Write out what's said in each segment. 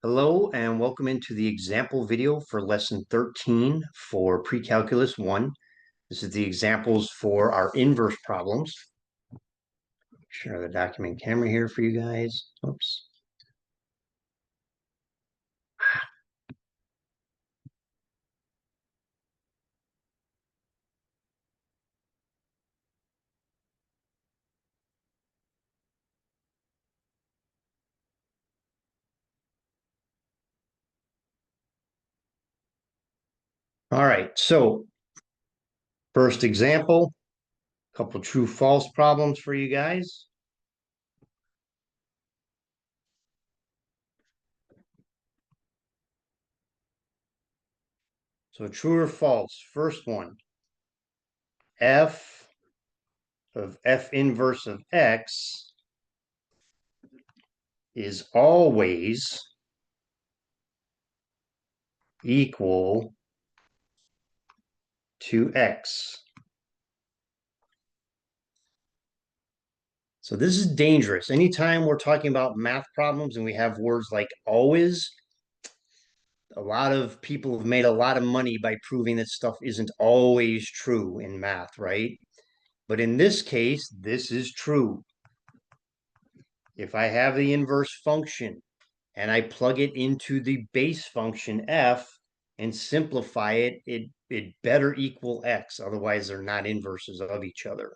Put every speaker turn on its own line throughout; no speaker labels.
Hello and welcome into the example video for lesson 13 for Precalculus 1. This is the examples for our inverse problems. Share the document camera here for you guys. Oops. All right, so first example, a couple true false problems for you guys. So true or false, first one, f of f inverse of x is always equal to x. So this is dangerous. Anytime we're talking about math problems and we have words like always, a lot of people have made a lot of money by proving that stuff isn't always true in math, right? But in this case, this is true. If I have the inverse function and I plug it into the base function f and simplify it, it better equal x. Otherwise, they're not inverses of each other.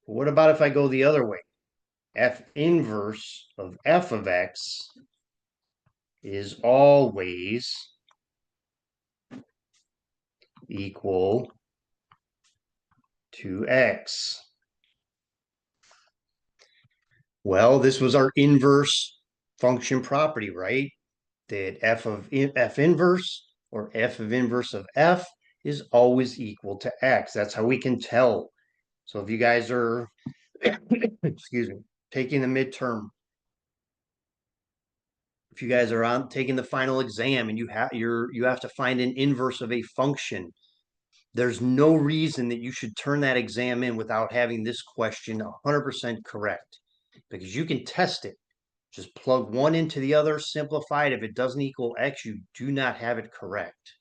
What about if I go the other way? F inverse of f of x is always equal to x. Well, this was our inverse function property, right? That f of f inverse or f of inverse of f is always equal to x. That's how we can tell. So if you guys are, excuse me, taking the midterm, if you guys are on taking the final exam and you have to find an inverse of a function, there's no reason that you should turn that exam in without having this question 100% correct, because you can test it. Just plug one into the other, simplify it. If it doesn't equal x, you do not have it correct.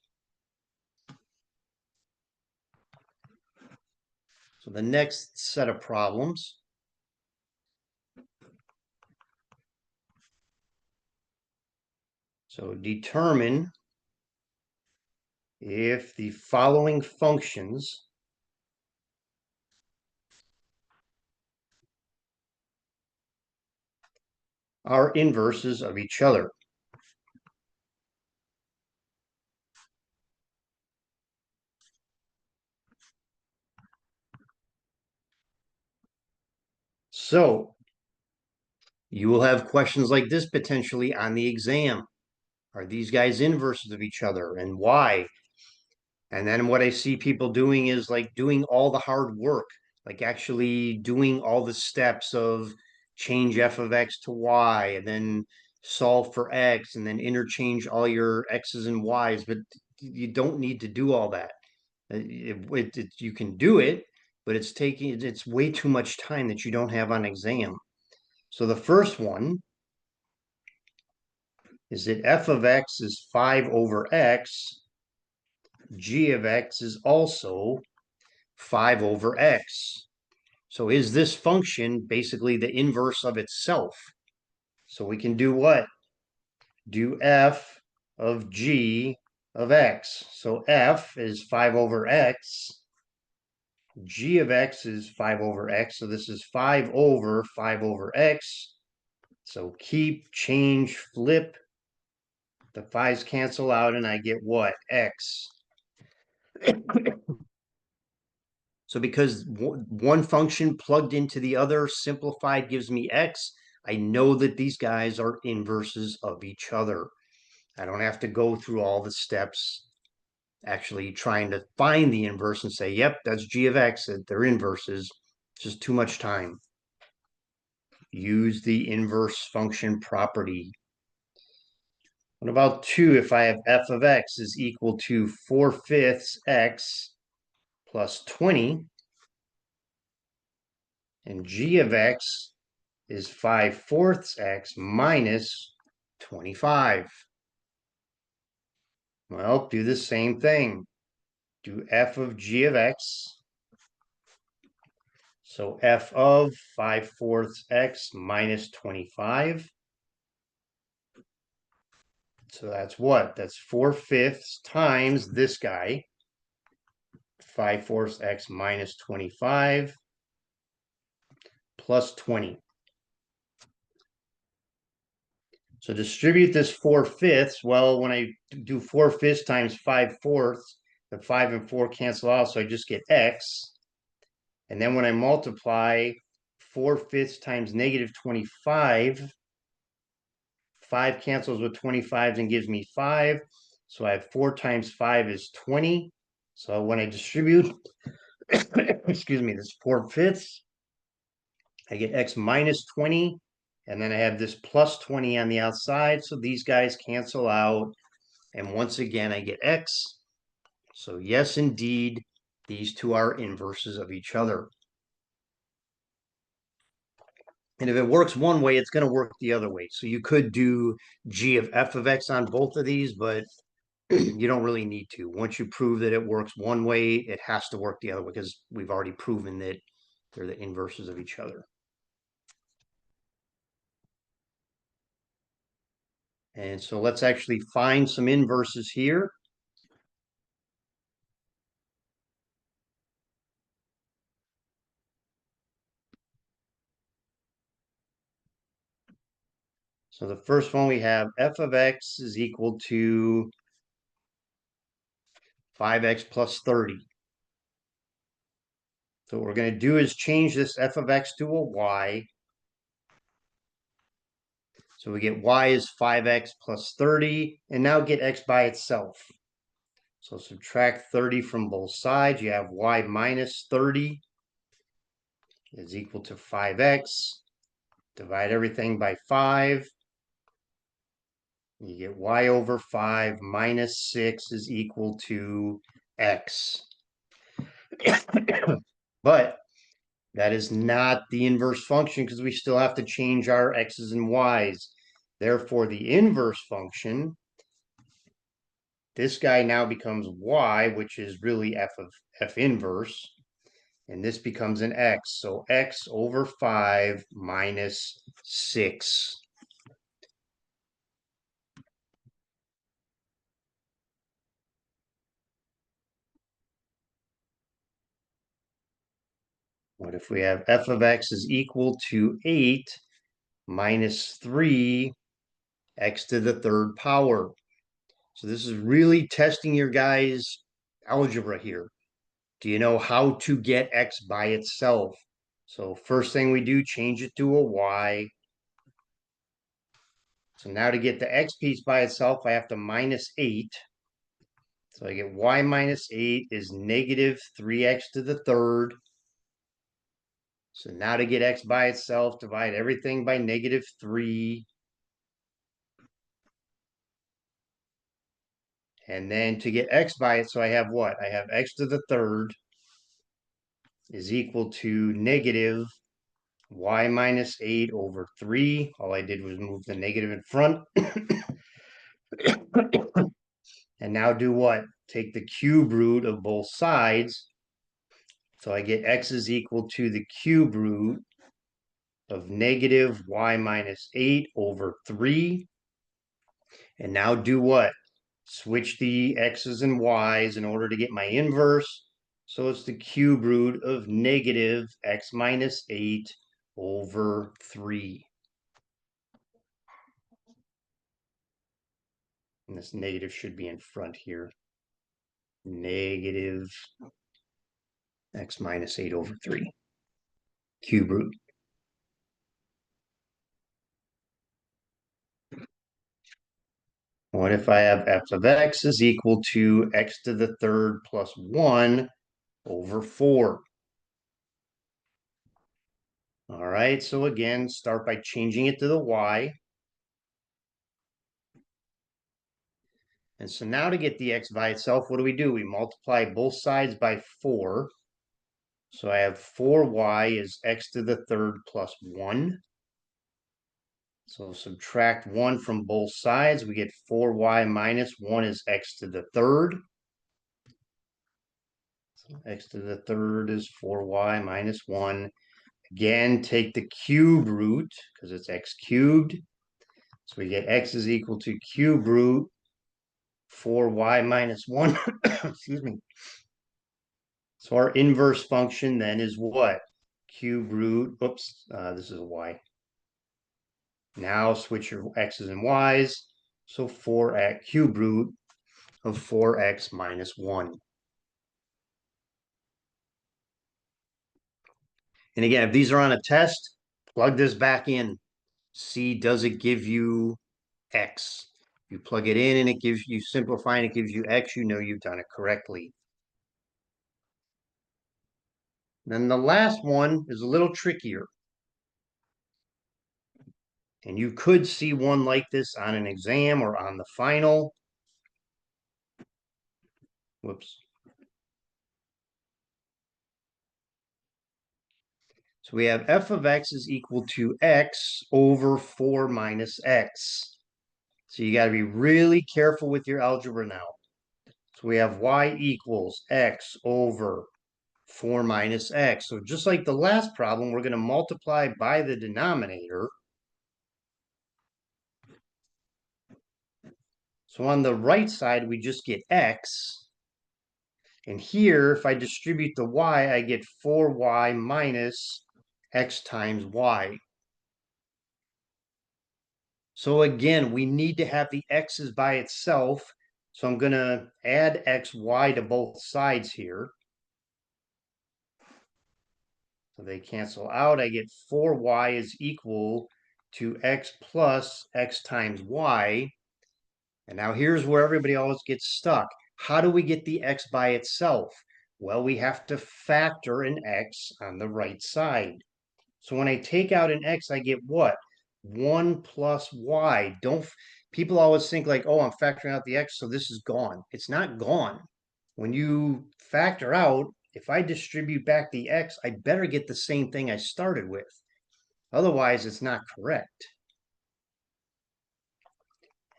So the next set of problems. So determine if the following functions are inverses of each other. So you will have questions like this potentially on the exam. Are these guys inverses of each other, and why? And then what I see people doing is like doing all the hard work, like actually doing all the steps of change f of x to y, and then solve for x, and then interchange all your x's and y's. But you don't need to do all that. You can do it, but it's way too much time that you don't have on exam. So the first one is that f of x is 5 over x. G of x is also 5 over x. So is this function basically the inverse of itself? So we can do what? Do f of g of x. So f is 5 over x. G of x is 5 over x. So this is 5 over x. So keep, change, flip. The 5's cancel out and I get what? X. So because one function plugged into the other simplified gives me x, I know that these guys are inverses of each other. I don't have to go through all the steps actually trying to find the inverse and say, yep, that's g of x, they're inverses. It's just too much time. Use the inverse function property. What about 2 if I have f of x is equal to 4/5 x plus 20, and g of x is 5/4 x minus 25. Well, do the same thing. Do f of g of x. So f of 5/4 x minus 25. So that's what? That's 4/5 times this guy. 5/4 x minus 25 plus 20. So distribute this 4/5. Well, when I do 4/5 times 5/4, the 5 and 4 cancel out, so I just get x. And then when I multiply 4/5 times negative 25, 5 cancels with 25 and gives me 5. So I have 4 times 5 is 20. So when I distribute, excuse me, this 4/5, I get x minus 20. And then I have this plus 20 on the outside. So these guys cancel out. And once again, I get x. So yes, indeed, these two are inverses of each other. And if it works one way, it's going to work the other way. So you could do g of f of x on both of these, but you don't really need to. Once you prove that it works one way, it has to work the other way because we've already proven that they're the inverses of each other. And so let's actually find some inverses here. So the first one we have f of x is equal to 5x plus 30. So what we're going to do is change this f of x to a y. So we get y is 5x plus 30, and now get x by itself. So subtract 30 from both sides. You have y minus 30 is equal to 5x. Divide everything by 5. You get y over 5 minus 6 is equal to x. But that is not the inverse function because we still have to change our x's and y's. Therefore, the inverse function, this guy now becomes y, which is really f of f inverse. And this becomes an x. So x over 5 minus 6. What if we have f of x is equal to 8 minus 3 x to the third power? So this is really testing your guys' algebra here. Do you know how to get x by itself? So first thing we do, change it to a y. So now to get the x piece by itself, I have to minus 8. So I get y minus 8 is negative 3x to the third. So now to get x by itself, divide everything by negative 3. And then to get x by it, so I have what? I have x to the third is equal to negative y minus 8 over 3. All I did was move the negative in front. And now do what? Take the cube root of both sides. So I get x is equal to the cube root of negative y minus 8 over 3. And now do what? Switch the x's and y's in order to get my inverse. So it's the cube root of negative x minus 8 over 3. And this negative should be in front here. Negative x minus 8 over 3. Cube root. What if I have f of x is equal to x to the third plus 1 over 4? All right, so again, start by changing it to the y. And so now to get the x by itself, what do? We multiply both sides by 4. So I have 4y is x to the third plus 1. So subtract 1 from both sides. We get 4y minus 1 is x to the third. So x to the third is 4y minus 1. Again, take the cube root because it's x cubed. So we get x is equal to cube root 4y minus 1. Excuse me. So our inverse function then is what? Cube root, oops, this is a y. Now switch your x's and y's. So 4x cube root of 4x minus 1. And again, if these are on a test, plug this back in. See, does it give you x? You plug it in and it gives you, simplify and it gives you x, you know you've done it correctly. Then the last one is a little trickier. And you could see one like this on an exam or on the final. Whoops. So we have f of x is equal to x over 4 minus x. So you got to be really careful with your algebra now. So we have y equals x over 4 minus x. So just like the last problem, we're going to multiply by the denominator. So on the right side, we just get x. And here, if I distribute the y, I get 4y minus x times y. So again, we need to have the x's by itself. So I'm going to add xy to both sides here. So they cancel out. I get 4y is equal to x plus x times y. And now here's where everybody always gets stuck. How do we get the x by itself? Well, we have to factor an x on the right side. So when I take out an x, I get what? 1 plus y. People always think like, oh, I'm factoring out the x, so this is gone. It's not gone. When you factor out, if I distribute back the x, I better get the same thing I started with. Otherwise, it's not correct.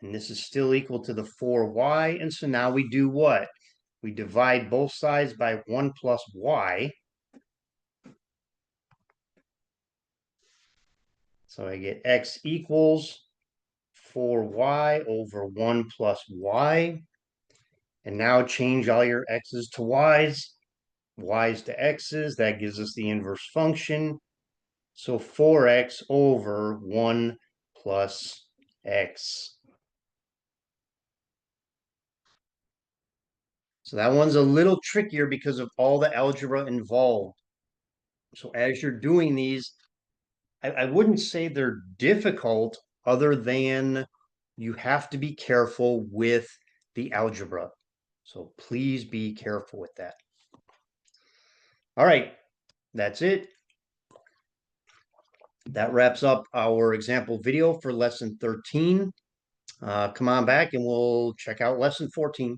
And this is still equal to the 4y. And so now we do what? We divide both sides by 1 plus y. So I get x equals 4y over 1 plus y. And now change all your x's to y's, y's to x's. That gives us the inverse function. So 4x over 1 plus x. So that one's a little trickier because of all the algebra involved. So as you're doing these, I wouldn't say they're difficult other than you have to be careful with the algebra. So please be careful with that. All right, that's it. That wraps up our example video for lesson 13. Come on back and we'll check out lesson 14.